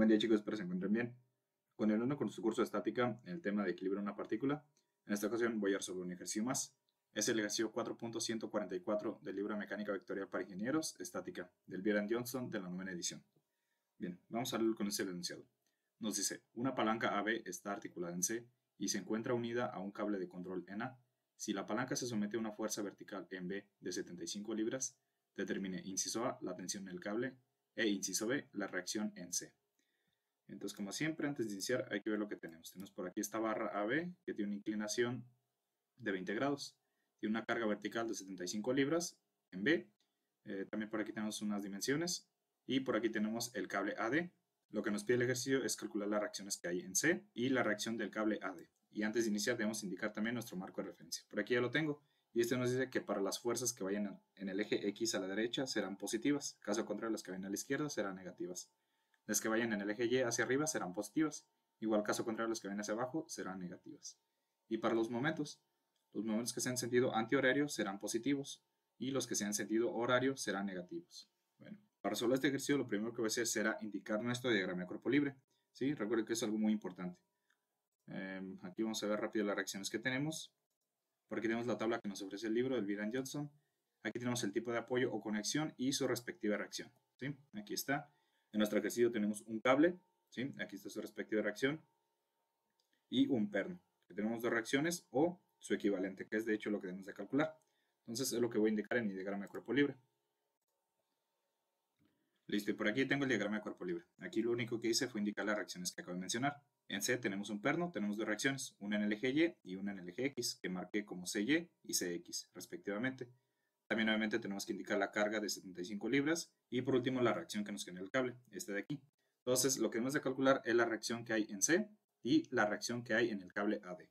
Buen día chicos, espero se encuentren bien. Continuando con su curso de estática, el tema de equilibrio de una partícula, en esta ocasión voy a resolver un ejercicio más. Es el ejercicio 4.144 del libro de Mecánica Vectorial para Ingenieros, Estática, del Bieran Johnson de la 9ª edición. Bien, vamos a leer con este enunciado. Nos dice, una palanca AB está articulada en C y se encuentra unida a un cable de control en A. Si la palanca se somete a una fuerza vertical en B de 75 libras, determine inciso A la tensión en el cable e inciso B la reacción en C. Entonces, como siempre, antes de iniciar hay que ver lo que tenemos. Tenemos por aquí esta barra AB que tiene una inclinación de 20 grados. Tiene una carga vertical de 75 libras en B. También por aquí tenemos unas dimensiones. Y por aquí tenemos el cable AD. Lo que nos pide el ejercicio es calcular las reacciones que hay en C y la reacción del cable AD. Y antes de iniciar debemos indicar también nuestro marco de referencia. Por aquí ya lo tengo. Y este nos dice que para las fuerzas que vayan en el eje X a la derecha serán positivas. Caso contrario, las que vayan a la izquierda serán negativas. Las que vayan en el eje Y hacia arriba serán positivas. Igual caso contrario, las que vayan hacia abajo serán negativas. Y para los momentos que sean en sentido antihorario serán positivos y los que sean en sentido horario serán negativos. Bueno, para resolver este ejercicio lo primero que voy a hacer será indicar nuestro diagrama de cuerpo libre. ¿Sí? Recuerden que es algo muy importante. Aquí vamos a ver rápido las reacciones que tenemos. Por aquí tenemos la tabla que nos ofrece el libro del Bieran Johnson. Aquí tenemos el tipo de apoyo o conexión y su respectiva reacción. ¿Sí? Aquí está. En nuestro ejercicio tenemos un cable, ¿sí? Aquí está su respectiva reacción, y un perno, que tenemos dos reacciones o su equivalente, que es de hecho lo que debemos de calcular. Entonces es lo que voy a indicar en mi diagrama de cuerpo libre. Listo, y por aquí tengo el diagrama de cuerpo libre. Aquí lo único que hice fue indicar las reacciones que acabo de mencionar. En C tenemos un perno, tenemos dos reacciones, una en el eje Y y una en el eje X, que marqué como CY y CX, respectivamente. También obviamente tenemos que indicar la carga de 75 libras y por último la reacción que nos genera el cable, este de aquí. Entonces lo que debemos de calcular es la reacción que hay en C y la reacción que hay en el cable AD.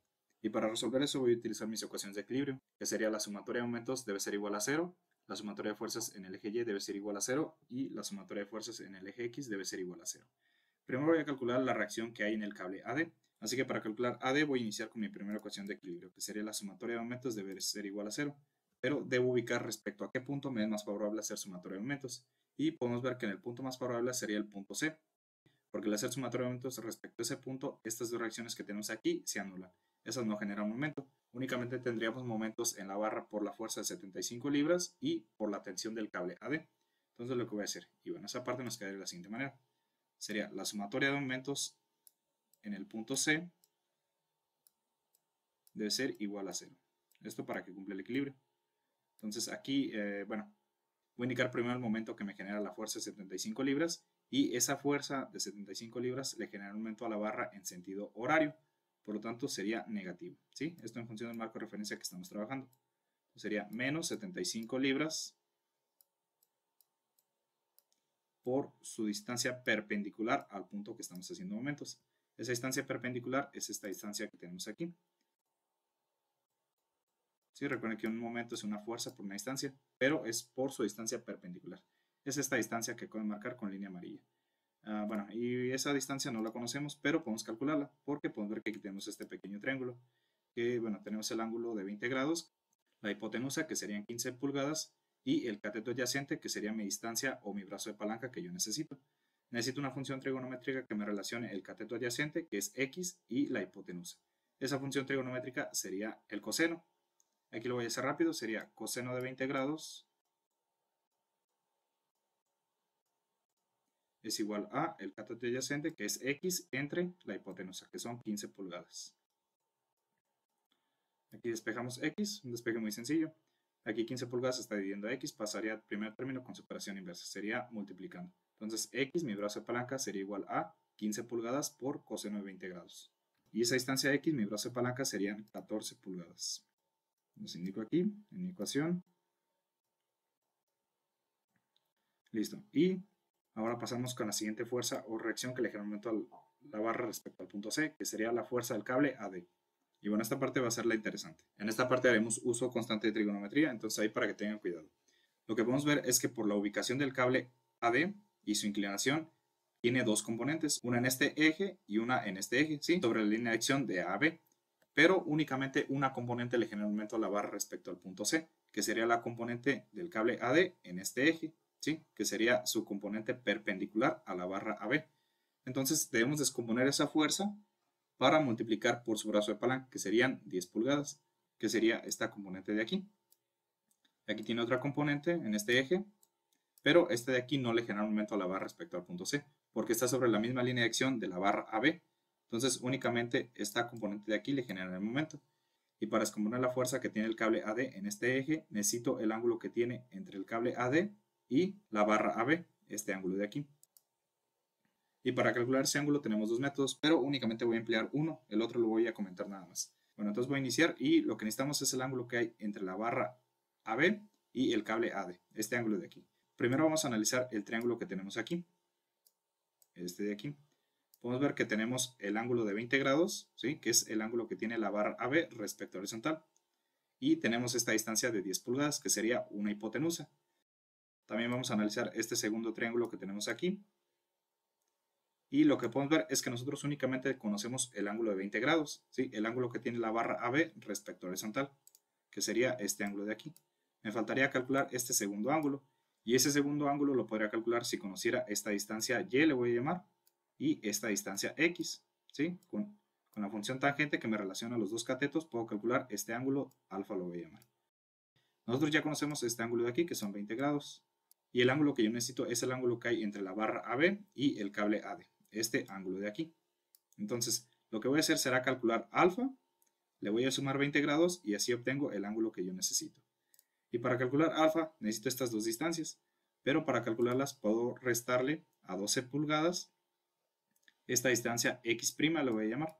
Y para resolver eso voy a utilizar mis ecuaciones de equilibrio, que sería la sumatoria de aumentos debe ser igual a 0, la sumatoria de fuerzas en el eje Y debe ser igual a 0 y la sumatoria de fuerzas en el eje X debe ser igual a 0. Primero voy a calcular la reacción que hay en el cable AD. Así que para calcular AD voy a iniciar con mi primera ecuación de equilibrio, que sería la sumatoria de aumentos debe ser igual a 0. Pero debo ubicar respecto a qué punto me es más favorable hacer sumatoria de aumentos. Y podemos ver que en el punto más favorable sería el punto C, porque al hacer sumatoria de aumentos respecto a ese punto, estas dos reacciones que tenemos aquí se anulan. Esas no generan momento. Únicamente tendríamos momentos en la barra por la fuerza de 75 libras y por la tensión del cable AD. Entonces lo que voy a hacer, y bueno, esa parte nos quedaría de la siguiente manera. Sería la sumatoria de aumentos en el punto C debe ser igual a 0. Esto para que cumpla el equilibrio. Entonces aquí, bueno, voy a indicar primero el momento que me genera la fuerza de 75 libras y esa fuerza de 75 libras le genera un momento a la barra en sentido horario, por lo tanto sería negativo, ¿sí? Esto en función del marco de referencia que estamos trabajando. Entonces sería menos 75 libras por su distancia perpendicular al punto que estamos haciendo momentos. Esa distancia perpendicular es esta distancia que tenemos aquí. ¿Sí? Recuerden que un momento es una fuerza por una distancia, pero es por su distancia perpendicular. Es esta distancia que acabo de marcar con línea amarilla. Bueno, y esa distancia no la conocemos, pero podemos calcularla, porque podemos ver que aquí tenemos este pequeño triángulo, que bueno, tenemos el ángulo de 20 grados, la hipotenusa, que serían 15 pulgadas, y el cateto adyacente, que sería mi distancia o mi brazo de palanca que yo necesito. Necesito una función trigonométrica que me relacione el cateto adyacente, que es x, y la hipotenusa. Esa función trigonométrica sería el coseno. Aquí lo voy a hacer rápido, sería coseno de 20 grados es igual a el cateto adyacente, que es x, entre la hipotenusa, que son 15 pulgadas. Aquí despejamos x, un despeje muy sencillo. Aquí 15 pulgadas está dividiendo a x, pasaría al primer término con su operación inversa, sería multiplicando. Entonces x, mi brazo de palanca, sería igual a 15 pulgadas por coseno de 20 grados. Y esa distancia x, mi brazo de palanca, serían 14 pulgadas. Los indico aquí en mi ecuación. Listo. Y ahora pasamos con la siguiente fuerza o reacción que le genera un momento a la barra respecto al punto C, que sería la fuerza del cable AD. Y bueno, esta parte va a ser la interesante. En esta parte haremos uso constante de trigonometría, entonces ahí para que tengan cuidado. Lo que podemos ver es que por la ubicación del cable AD y su inclinación, tiene dos componentes, una en este eje y una en este eje, ¿sí? Sobre la línea de acción de A a B. Pero únicamente una componente le genera un momento a la barra respecto al punto C, que sería la componente del cable AD en este eje, ¿sí? Que sería su componente perpendicular a la barra AB. Entonces debemos descomponer esa fuerza para multiplicar por su brazo de palanca, que serían 10 pulgadas, que sería esta componente de aquí. Aquí tiene otra componente en este eje, pero este de aquí no le genera un momento a la barra respecto al punto C, porque está sobre la misma línea de acción de la barra AB. Entonces únicamente esta componente de aquí le genera el momento. Y para descomponer la fuerza que tiene el cable AD en este eje, necesito el ángulo que tiene entre el cable AD y la barra AB, este ángulo de aquí. Y para calcular ese ángulo tenemos dos métodos, pero únicamente voy a emplear uno, el otro lo voy a comentar nada más. Bueno, entonces voy a iniciar y lo que necesitamos es el ángulo que hay entre la barra AB y el cable AD, este ángulo de aquí. Primero vamos a analizar el triángulo que tenemos aquí, este de aquí. Podemos ver que tenemos el ángulo de 20 grados, ¿sí? Que es el ángulo que tiene la barra AB respecto a horizontal. Y tenemos esta distancia de 10 pulgadas, que sería una hipotenusa. También vamos a analizar este segundo triángulo que tenemos aquí. Y lo que podemos ver es que nosotros únicamente conocemos el ángulo de 20 grados, ¿sí? El ángulo que tiene la barra AB respecto a horizontal, que sería este ángulo de aquí. Me faltaría calcular este segundo ángulo. Y ese segundo ángulo lo podría calcular si conociera esta distancia Y, le voy a llamar, y esta distancia X, ¿sí? Con la función tangente que me relaciona los dos catetos, puedo calcular este ángulo, alfa lo voy a llamar. Nosotros ya conocemos este ángulo de aquí, que son 20 grados. Y el ángulo que yo necesito es el ángulo que hay entre la barra AB y el cable AD, este ángulo de aquí. Entonces, lo que voy a hacer será calcular alfa, le voy a sumar 20 grados y así obtengo el ángulo que yo necesito. Y para calcular alfa necesito estas dos distancias, pero para calcularlas puedo restarle a 12 pulgadas esta distancia x' le voy a llamar.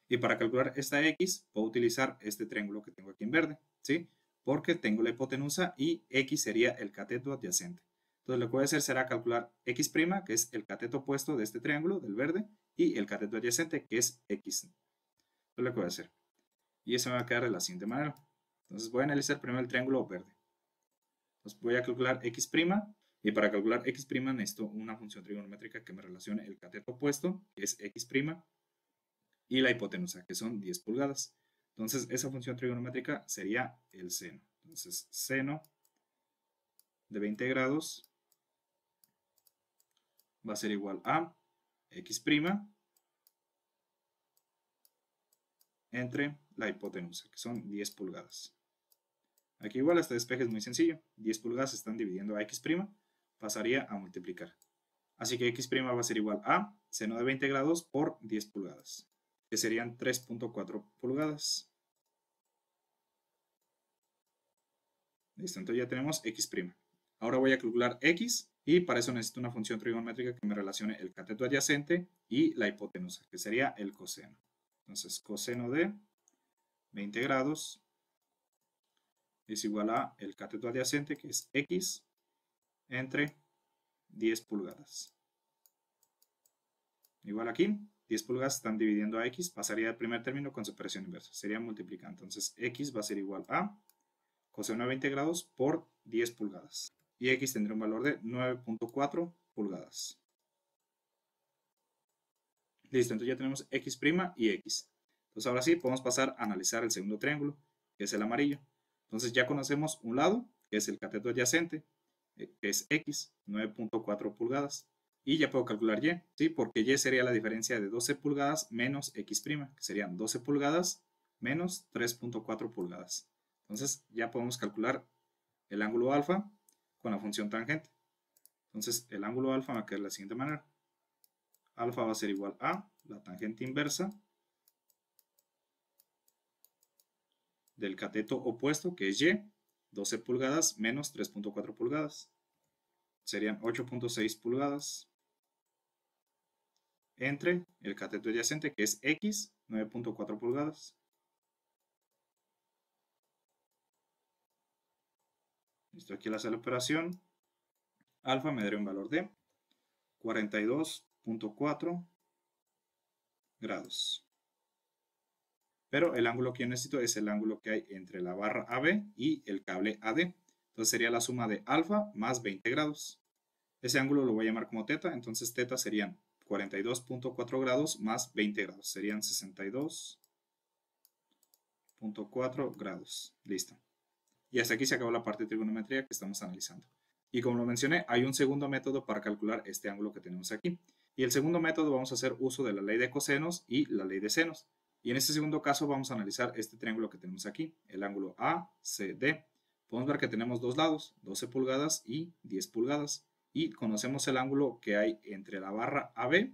Y para calcular esta x puedo utilizar este triángulo que tengo aquí en verde, ¿sí? Porque tengo la hipotenusa y x sería el cateto adyacente. Entonces lo que voy a hacer será calcular x', que es el cateto opuesto de este triángulo, del verde, y el cateto adyacente, que es x. Eso es lo que voy a hacer. Y eso me va a quedar de la siguiente manera. Entonces voy a analizar primero el triángulo verde. Entonces voy a calcular x', y para calcular x' necesito una función trigonométrica que me relacione el cateto opuesto, que es x', y la hipotenusa, que son 10 pulgadas. Entonces esa función trigonométrica sería el seno. Entonces seno de 20 grados va a ser igual a x' entre la hipotenusa, que son 10 pulgadas. Aquí igual este despeje es muy sencillo. 10 pulgadas se están dividiendo a x', pasaría a multiplicar. Así que x' va a ser igual a seno de 20 grados por 10 pulgadas, que serían 3.4 pulgadas. Listo, entonces ya tenemos x'. Ahora voy a calcular x y para eso necesito una función trigonométrica que me relacione el cateto adyacente y la hipotenusa, que sería el coseno. Entonces coseno de 20 grados es igual a el cateto adyacente, que es x, entre 10 pulgadas. Igual aquí, 10 pulgadas están dividiendo a x, pasaría el primer término con separación inversa, sería multiplicar. Entonces x va a ser igual a coseno de 20 grados por 10 pulgadas. Y x tendrá un valor de 9.4 pulgadas. Listo, entonces ya tenemos x' y x. Entonces ahora sí podemos pasar a analizar el segundo triángulo, que es el amarillo. Entonces ya conocemos un lado, que es el cateto adyacente, que es x, 9.4 pulgadas. Y ya puedo calcular y, ¿sí? Porque y sería la diferencia de 12 pulgadas menos x', que serían 12 pulgadas menos 3.4 pulgadas. Entonces ya podemos calcular el ángulo alfa con la función tangente. Entonces el ángulo alfa va a quedar de la siguiente manera. Alfa va a ser igual a la tangente inversa del cateto opuesto, que es y, 12 pulgadas menos 3.4 pulgadas. Serían 8.6 pulgadas entre el cateto adyacente, que es x, 9.4 pulgadas. Listo, aquí al hacer la operación, alfa me daría un valor de 42.4 grados. Pero el ángulo que yo necesito es el ángulo que hay entre la barra AB y el cable AD. Entonces sería la suma de alfa más 20 grados. Ese ángulo lo voy a llamar como teta, entonces teta serían 42.4 grados más 20 grados. Serían 62.4 grados. Listo. Y hasta aquí se acabó la parte de trigonometría que estamos analizando. Y como lo mencioné, hay un segundo método para calcular este ángulo que tenemos aquí. Y el segundo método vamos a hacer uso de la ley de cosenos y la ley de senos. Y en este segundo caso vamos a analizar este triángulo que tenemos aquí, el ángulo ACD. Podemos ver que tenemos dos lados, 12 pulgadas y 10 pulgadas. Y conocemos el ángulo que hay entre la barra AB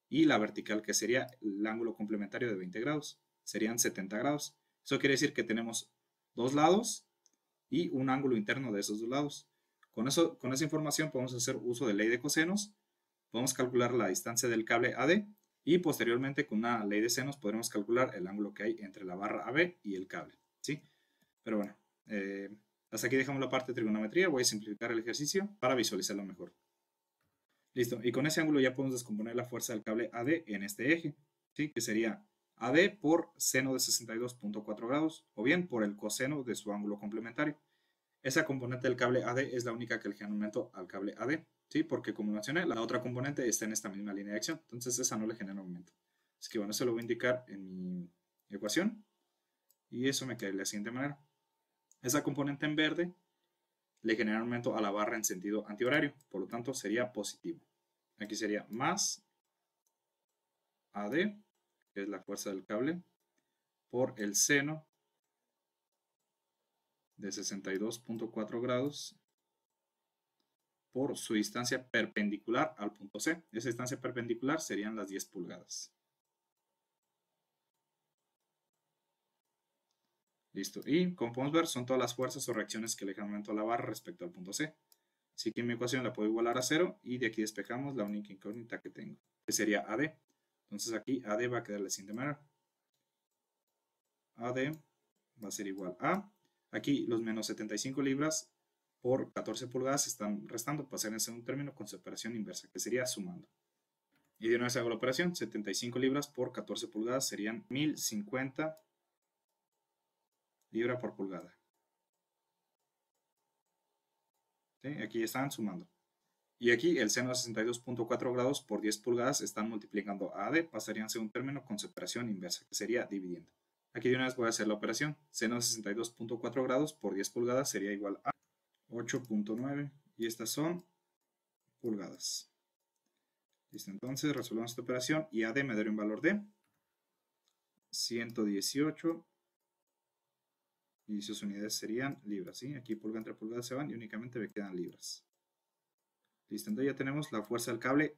y la vertical, que sería el ángulo complementario de 20 grados. Serían 70 grados. Eso quiere decir que tenemos dos lados y un ángulo interno de esos dos lados. Con esa información podemos hacer uso de ley de cosenos, podemos calcular la distancia del cable AD y posteriormente con una ley de senos podremos calcular el ángulo que hay entre la barra AB y el cable, ¿sí? Pero bueno, hasta aquí dejamos la parte de trigonometría. Voy a simplificar el ejercicio para visualizarlo mejor. Listo, y con ese ángulo ya podemos descomponer la fuerza del cable AD en este eje, ¿sí? Que sería AD por seno de 62.4 grados o bien por el coseno de su ángulo complementario. Esa componente del cable AD es la única que le genera aumento al cable AD, ¿sí? Porque como mencioné, la otra componente está en esta misma línea de acción, entonces esa no le genera aumento. Así que bueno, eso lo voy a indicar en mi ecuación y eso me queda de la siguiente manera. Esa componente en verde le genera aumento a la barra en sentido antihorario, por lo tanto sería positivo. Aquí sería más AD, que es la fuerza del cable, por el seno de 62.4 grados por su distancia perpendicular al punto C. Esa distancia perpendicular serían las 10 pulgadas. Listo. Y como podemos ver, son todas las fuerzas o reacciones que le generan aumento a la barra respecto al punto C. Así que en mi ecuación la puedo igualar a 0 y de aquí despejamos la única incógnita que tengo, que sería AD. Entonces aquí AD va a quedar de la siguiente manera. AD va a ser igual a, aquí los menos 75 libras por 14 pulgadas se están restando, pasar en un término con separación inversa, que sería sumando. Y de una vez hago la operación, 75 libras por 14 pulgadas serían 1050 libras por pulgada. ¿Sí? Aquí están sumando. Y aquí el seno de 62.4 grados por 10 pulgadas están multiplicando a AD, pasarían a un término con separación inversa, que sería dividiendo. Aquí de una vez voy a hacer la operación. Seno de 62.4 grados por 10 pulgadas sería igual a 8.9 y estas son pulgadas. Listo, entonces resolvemos esta operación y AD me daría un valor de 118 y sus unidades serían libras, ¿sí? Aquí pulgada entre pulgadas se van y únicamente me quedan libras. Listo, entonces ya tenemos la fuerza del cable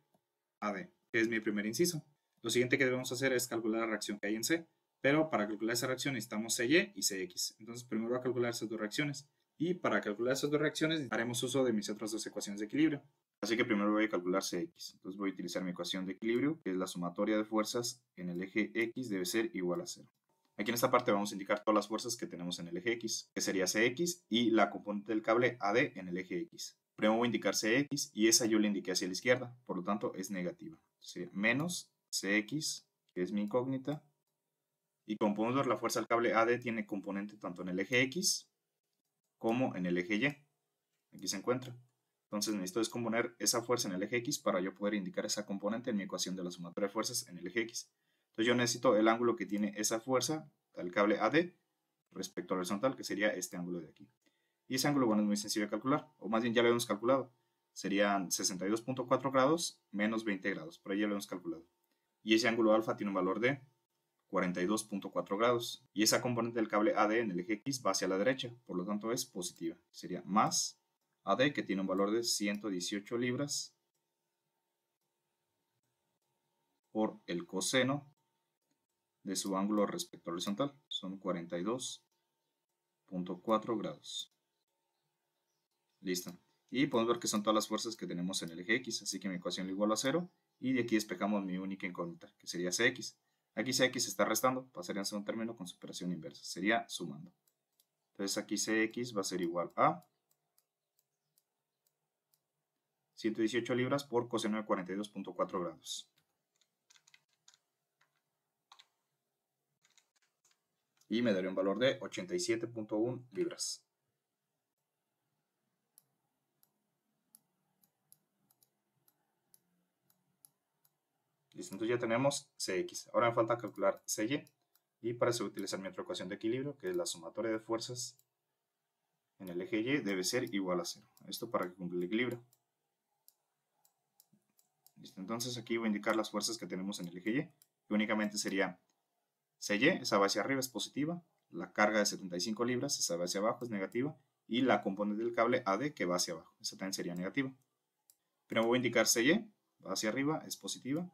AD, que es mi primer inciso. Lo siguiente que debemos hacer es calcular la reacción que hay en C, pero para calcular esa reacción necesitamos CY y CX. Entonces primero voy a calcular esas dos reacciones. Y para calcular esas dos reacciones haremos uso de mis otras dos ecuaciones de equilibrio. Así que primero voy a calcular CX. Entonces voy a utilizar mi ecuación de equilibrio, que es la sumatoria de fuerzas en el eje X debe ser igual a 0. Aquí en esta parte vamos a indicar todas las fuerzas que tenemos en el eje X, que sería CX y la componente del cable AD en el eje X. Primero voy a indicar CX y esa yo la indiqué hacia la izquierda, por lo tanto es negativa. Sería menos CX, que es mi incógnita. Y como podemos ver, la fuerza del cable AD tiene componente tanto en el eje X como en el eje Y. Aquí se encuentra. Entonces necesito descomponer esa fuerza en el eje X para yo poder indicar esa componente en mi ecuación de la sumatoria de fuerzas en el eje X. Entonces yo necesito el ángulo que tiene esa fuerza, el cable AD, respecto al horizontal, que sería este ángulo de aquí. Y ese ángulo, bueno, es muy sencillo de calcular, o más bien ya lo hemos calculado. Serían 62.4 grados menos 20 grados, por ahí ya lo hemos calculado. Y ese ángulo alfa tiene un valor de 42.4 grados. Y esa componente del cable AD en el eje X va hacia la derecha, por lo tanto es positiva. Sería más AD, que tiene un valor de 118 libras, por el coseno de su ángulo respecto al horizontal. Son 42.4 grados. Listo. Y podemos ver que son todas las fuerzas que tenemos en el eje X, así que mi ecuación lo igualo a 0. Y de aquí despejamos mi única incógnita, que sería CX. Aquí CX se está restando, pasaría a ser un término con su operación inversa, sería sumando. Entonces aquí CX va a ser igual a 118 libras por coseno de 42.4 grados. Y me daría un valor de 87.1 libras. Listo, entonces ya tenemos CX. Ahora me falta calcular CY. Y para eso voy a utilizar mi otra ecuación de equilibrio, que es la sumatoria de fuerzas en el eje Y debe ser igual a 0. Esto para que cumpla el equilibrio. Listo, entonces aquí voy a indicar las fuerzas que tenemos en el eje Y, que únicamente sería CY, esa va hacia arriba, es positiva, la carga de 75 libras, esa va hacia abajo, es negativa, y la componente del cable AD, que va hacia abajo, esa también sería negativa. Pero voy a indicar CY, va hacia arriba, es positiva,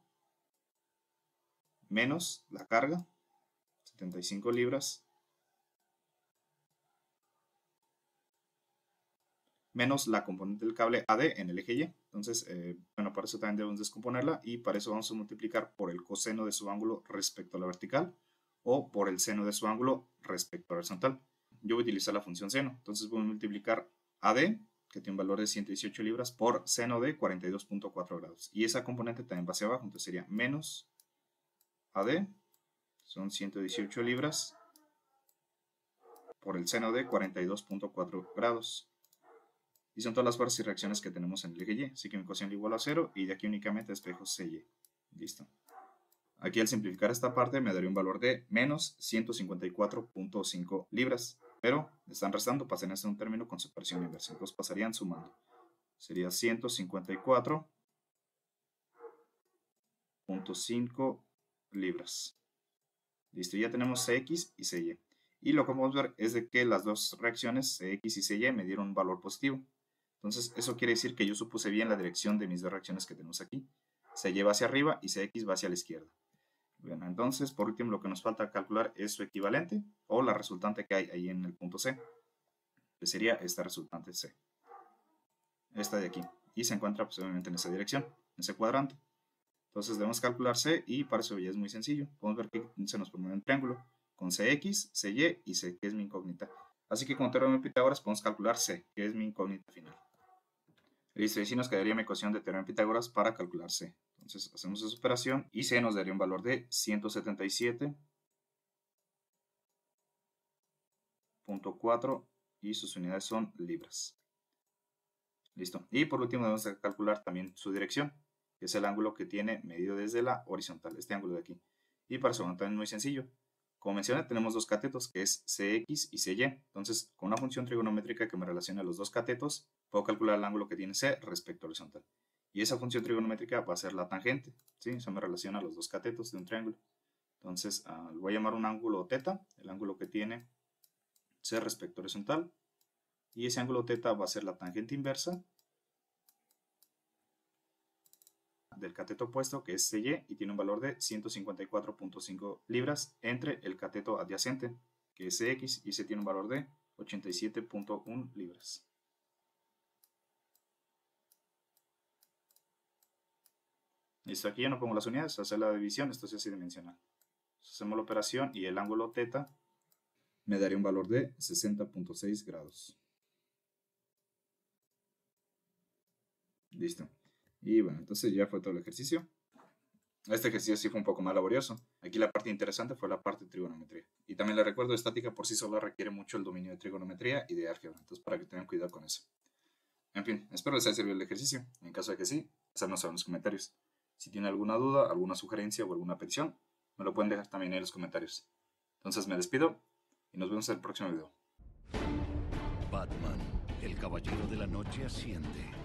menos la carga, 75 libras, menos la componente del cable AD en el eje Y. Entonces, bueno, para eso también debemos descomponerla y para eso vamos a multiplicar por el coseno de su ángulo respecto a la vertical o por el seno de su ángulo respecto a la horizontal. Yo voy a utilizar la función seno, entonces voy a multiplicar AD, que tiene un valor de 118 libras, por seno de 42.4 grados. Y esa componente también va hacia abajo, entonces sería menos AD, son 118 libras, por el seno de 42.4 grados. Y son todas las fuerzas y reacciones que tenemos en el eje Y. Así que mi cociente igual a 0 y de aquí únicamente despejo CY. Listo. Aquí al simplificar esta parte me daría un valor de menos 154.5 libras. Pero están restando, pasan a ser un término con separación inversa. Entonces pasarían sumando. Sería 154.5 libras. Listo, ya tenemos Cx y Cy. Y lo que podemos ver es de que las dos reacciones, Cx y Cy, me dieron un valor positivo. Entonces, eso quiere decir que yo supuse bien la dirección de mis dos reacciones que tenemos aquí. Cy va hacia arriba y Cx va hacia la izquierda. Bueno, entonces, por último, lo que nos falta calcular es su equivalente o la resultante que hay ahí en el punto C, que sería esta resultante C. Esta de aquí. Y se encuentra pues, obviamente en esa dirección, en ese cuadrante. Entonces debemos calcular C y para eso ya es muy sencillo. Podemos ver que se nos forma un triángulo con Cx, Cy y C, que es mi incógnita. Así que con teorema de Pitágoras podemos calcular C, que es mi incógnita final. Listo, y así nos quedaría mi ecuación de teorema de Pitágoras para calcular C. Entonces hacemos esa operación y C nos daría un valor de 177.4 y sus unidades son libras. Listo. Y por último debemos calcular también su dirección, que es el ángulo que tiene medido desde la horizontal, este ángulo de aquí. Y para eso también es muy sencillo. Como mencioné, tenemos dos catetos, que es Cx y Cy. Entonces, con una función trigonométrica que me relaciona a los dos catetos, puedo calcular el ángulo que tiene C respecto a horizontal. Y esa función trigonométrica va a ser la tangente, ¿sí? Eso me relaciona a los dos catetos de un triángulo. Entonces, lo voy a llamar un ángulo θ, el ángulo que tiene C respecto a horizontal. Y ese ángulo θ va a ser la tangente inversa del cateto opuesto, que es Cy, y tiene un valor de 154.5 libras entre el cateto adyacente, que es Cx, y ese tiene un valor de 87.1 libras. Listo, aquí ya no pongo las unidades, hacer la división, esto es así dimensional. Hacemos la operación y el ángulo θ me daría un valor de 60.6 grados. Listo. Y bueno, entonces ya fue todo el ejercicio. Este ejercicio sí fue un poco más laborioso. Aquí la parte interesante fue la parte de trigonometría. Y también le recuerdo, estática por sí sola requiere mucho el dominio de trigonometría y de álgebra. Entonces, para que tengan cuidado con eso. En fin, espero les haya servido el ejercicio. En caso de que sí, hacednos saber en los comentarios. Si tienen alguna duda, alguna sugerencia o alguna petición, me lo pueden dejar también en los comentarios. Entonces me despido y nos vemos en el próximo video. Batman, el caballero de la noche asciende.